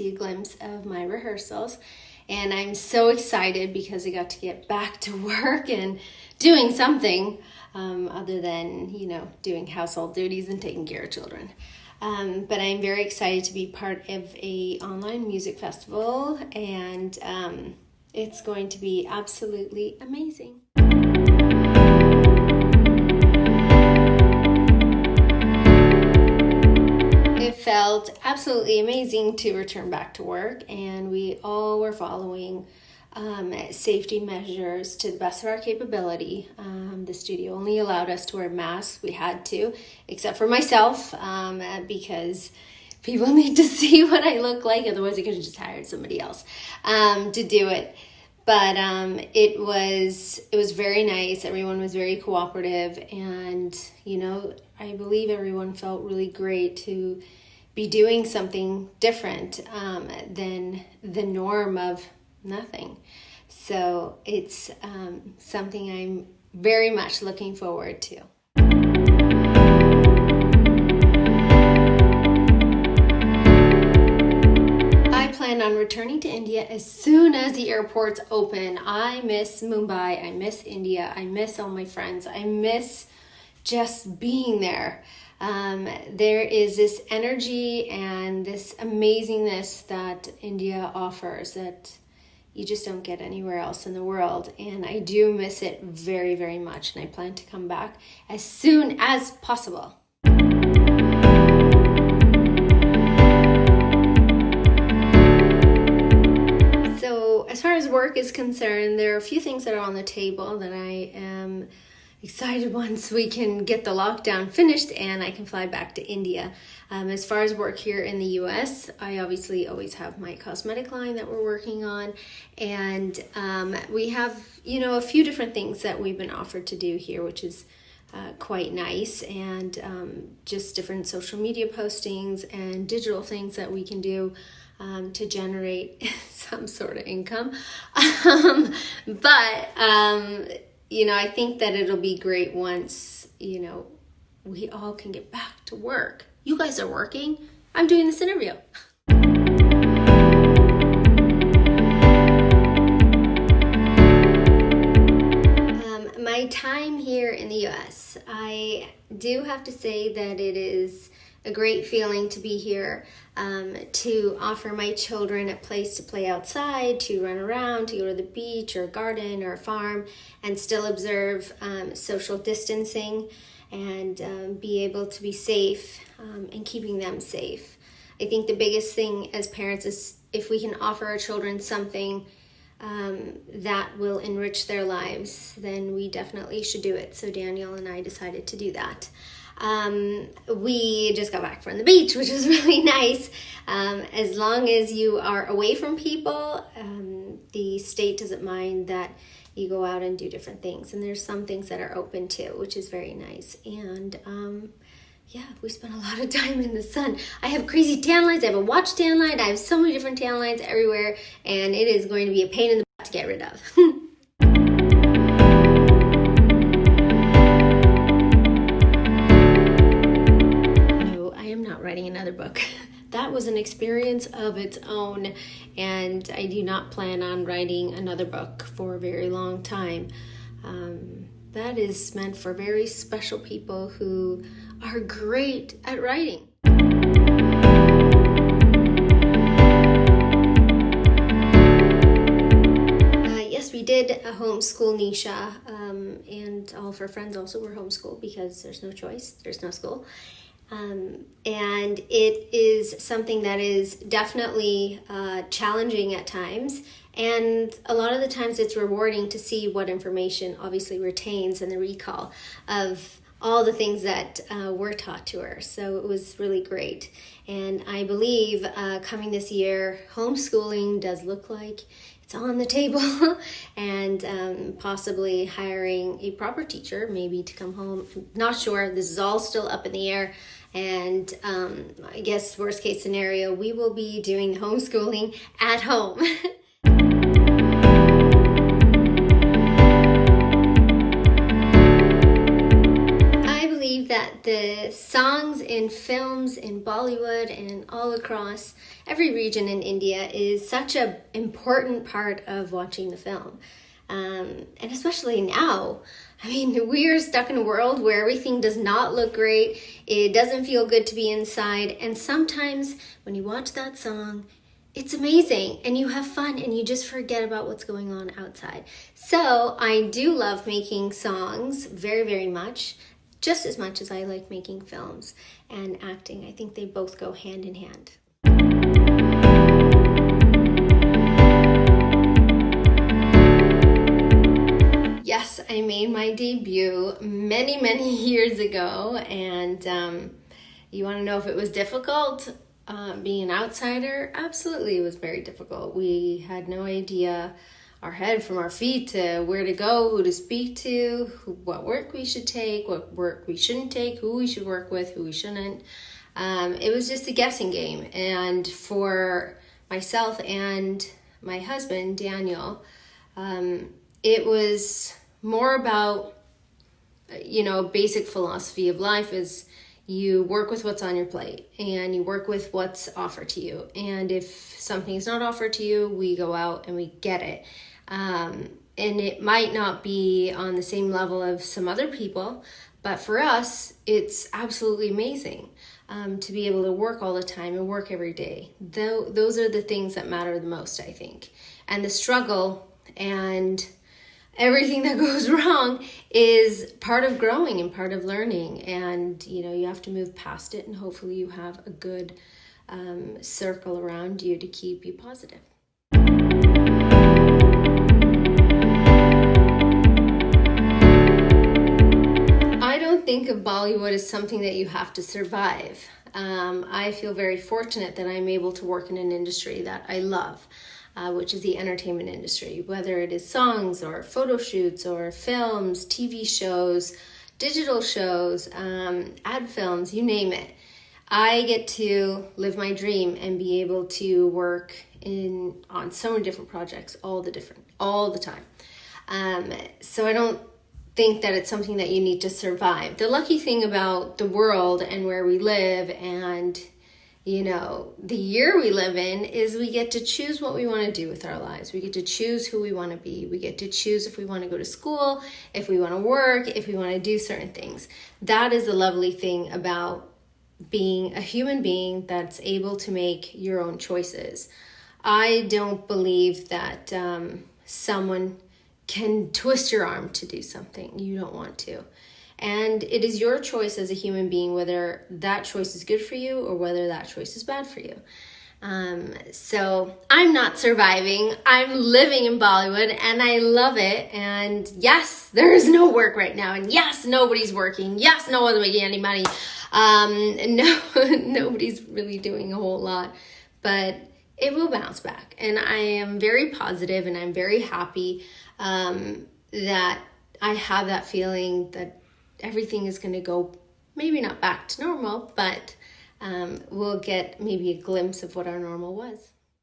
see a glimpse of my rehearsals. And I'm so excited because I got to get back to work and doing something other than, doing household duties and taking care of children. But I'm very excited to be part of a online music festival, and it's going to be absolutely amazing. It felt absolutely amazing to return back to work, and we all were following safety measures to the best of our capability. The studio only allowed us to wear masks. We had to, except for myself, because people need to see what I look like. Otherwise, I could have just hired somebody else to do it. But it was very nice. Everyone was very cooperative, and I believe everyone felt really great to be doing something different than the norm of nothing. So it's something I'm very much looking forward to. I plan on returning to India as soon as the airports open. I miss Mumbai. I miss India. I miss all my friends. I miss just being there. There is this energy and this amazingness that India offers that you just don't get anywhere else in the world. And I do miss it very, very much. And I plan to come back as soon as possible. So as far as work is concerned, there are a few things that are on the table that I am excited once we can get the lockdown finished and I can fly back to India. As far as work here in the US, I obviously always have my cosmetic line that we're working on, and we have a few different things that we've been offered to do here, which is quite nice, and just different social media postings and digital things that we can do to generate some sort of income. But I think that it'll be great once, we all can get back to work. You guys are working. I'm doing this interview. My time here in the US, I do have to say that it is a great feeling to be here, to offer my children a place to play outside, to run around, to go to the beach or a garden or a farm, and still observe social distancing and be able to be safe and keeping them safe. I think the biggest thing as parents is if we can offer our children something that will enrich their lives, then we definitely should do it. So Daniel and I decided to do that. We just got back from the beach, which was really nice. As long as you are away from people, the state doesn't mind that you go out and do different things. And there's some things that are open too, which is very nice. And we spent a lot of time in the sun. I have crazy tan lines. I have a watch tan line. I have so many different tan lines everywhere. And it is going to be a pain in the butt to get rid of. Writing another book. That was an experience of its own, and I do not plan on writing another book for a very long time. That is meant for very special people who are great at writing. Yes, we did a homeschool Nisha, and all of her friends also were homeschooled because there's no choice, there's no school. And it is something that is definitely challenging at times, and a lot of the times it's rewarding to see what information obviously retains and the recall of all the things that were taught to her. So it was really great, and I believe coming this year, homeschooling does look like it's on the table, and possibly hiring a proper teacher maybe to come home. Not sure, this is all still up in the air. And I guess worst case scenario, we will be doing homeschooling at home. I believe that the songs in films in Bollywood and all across every region in India is such an important part of watching the film. And especially now, I mean, we're stuck in a world where everything does not look great. It doesn't feel good to be inside. And sometimes when you watch that song, it's amazing and you have fun and you just forget about what's going on outside. So I do love making songs very, very much, just as much as I like making films and acting. I think they both go hand in hand. Yes, I made my debut many, many years ago, and you want to know if it was difficult? Being an outsider, absolutely it was very difficult. We had no idea our head from our feet to where to go, who to speak to, what work we should take, what work we shouldn't take, who we should work with, who we shouldn't. It was just a guessing game. And for myself and my husband, Daniel, it was more about, basic philosophy of life is you work with what's on your plate and you work with what's offered to you. And if something is not offered to you, we go out and we get it. And it might not be on the same level of some other people, but for us, it's absolutely amazing to be able to work all the time and work every day. Those are the things that matter the most, I think. And the struggle and everything that goes wrong is part of growing and part of learning. And, you have to move past it, and hopefully you have a good circle around you to keep you positive. I don't think of Bollywood as something that you have to survive. I feel very fortunate that I'm able to work in an industry that I love. Which is the entertainment industry, whether it is songs or photo shoots or films, TV shows, digital shows, ad films, you name it. I get to live my dream and be able to work on so many different projects all the time. So I don't think that it's something that you need to survive. The lucky thing about the world and where we live and the year we live in is we get to choose what we want to do with our lives. We get to choose who we want to be. We get to choose if we want to go to school, if we want to work, if we want to do certain things. That is a lovely thing about being a human being that's able to make your own choices. I don't believe that someone can twist your arm to do something you don't want to. And it is your choice as a human being whether that choice is good for you or whether that choice is bad for you. So I'm not surviving. I'm living in Bollywood and I love it. And yes, there is no work right now. And yes, nobody's working. Yes, no one's making any money. No, nobody's really doing a whole lot. But it will bounce back. And I am very positive and I'm very happy that I have that feeling that everything is going to go maybe not back to normal, but we'll get maybe a glimpse of what our normal was.